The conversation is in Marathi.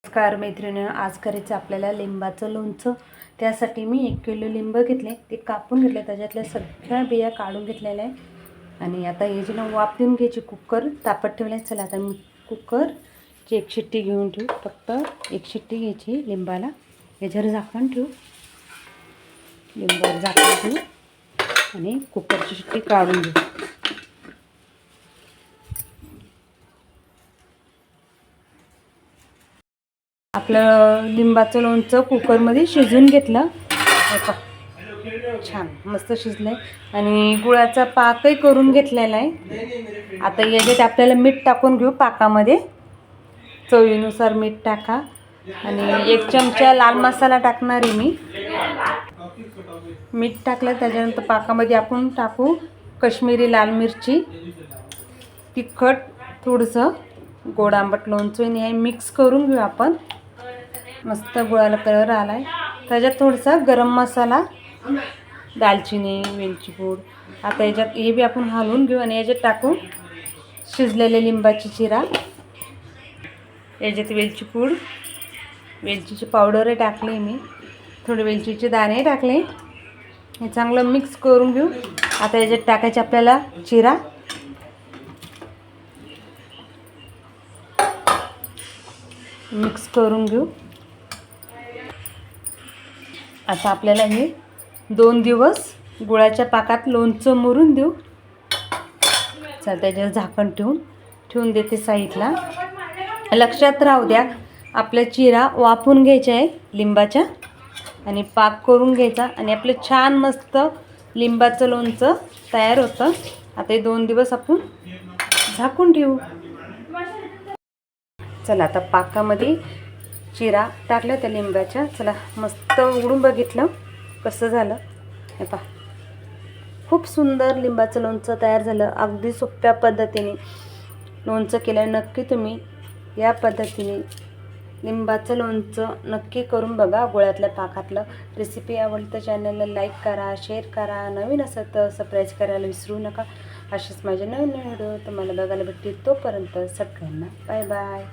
नमस्कार मैत्रिणी, आज करायचं आपल्याला लिंबाचं लोणचं। त्यासाठी मी 1 किलो लिंब घेतले, ते कापून घेतले, त्याच्यातल्या सगळ्या बिया काढून घेतलेल्या आहे। आणि आता हे जे वाफ देऊन घ्यायची, कुकर तापत ठेवले। चला आता मी कुकरची 1 शिट्टी घेऊन ठेवू, फक्त 1 शिट्टी घ्यायची लिंबाला। याच्यावर झाकण ठेवू, लिंबावर झाकण ठेवू आणि कुकरची शिट्टी काढून घेऊ। आपलं लिंबाचं लोणचं कुकरमध्ये शिजवून घेतलं, छान मस्त शिजलंय। आणि गुळाचा पाकही करून घेतलेला आहे। आता याच्यात आपल्याला मीठ टाकून घेऊ पाकामध्ये, चवीनुसार मीठ टाका। आणि 1 चमचा लाल मसाला टाकणार आहे मी। मीठ टाकलं, त्याच्यानंतर पाकामध्ये आपण टाकू काश्मीरी लाल मिरची, तिखट, थोडंसं गोड आंबट लोणचं हे मिक्स करून घेऊ आपण। मस्त गुळाला कलर आलाय। त्याच्यात थोडासा गरम मसाला, दालचिनी, वेलची पूड। आता याच्यात हे बी आपण हलवून घेऊ आणि याच्यात टाकू शिजलेले लिंबाची चिरा। याच्यात वेलची पूड, वेलचीची पावडर टाकली मी, थोडे वेलचीचे दाणे टाकले। हे चांगलं मिक्स करून घेऊ। आता याच्यात टाकायचे आपल्याला चिरा, मिक्स करून घेऊ। आता आपल्याला हे 2 दिवस गुळाच्या पाकात लोणचं मुरून देऊ। चल त्याच्यावर झाकण ठेवून देते साईडला। लक्षात राहू द्या, आपल्या चिरा वाफून घ्यायच्या आहे लिंबाच्या, आणि पाक करून घ्यायचा, आणि आपलं छान मस्त लिंबाचं लोणचं तयार होतं। आता हे 2 दिवस आपण झाकून ठेवू। चला आता पाकामध्ये चिरा टाकल्या त्या लिंबाच्या। चला मस्त उघडून बघितलं कसं झालं, हे पहा, खूप सुंदर लिंबाचं लोणचं तयार झालं। अगदी सोप्या पद्धतीने लोणचं केलं। नक्की तुम्ही या पद्धतीने लिंबाचं लोणचं नक्की करून बघा, गुळातल्या पाकातलं। रेसिपी आवडली तर चॅनलला लाईक करा, शेअर करा, नवीन असेल तर सबस्क्राईब करायला विसरू नका। असेच माझे नवीन व्हिडिओ तुम्हाला बघायला भेटतील। तोपर्यंत सगळ्यांना बाय बाय।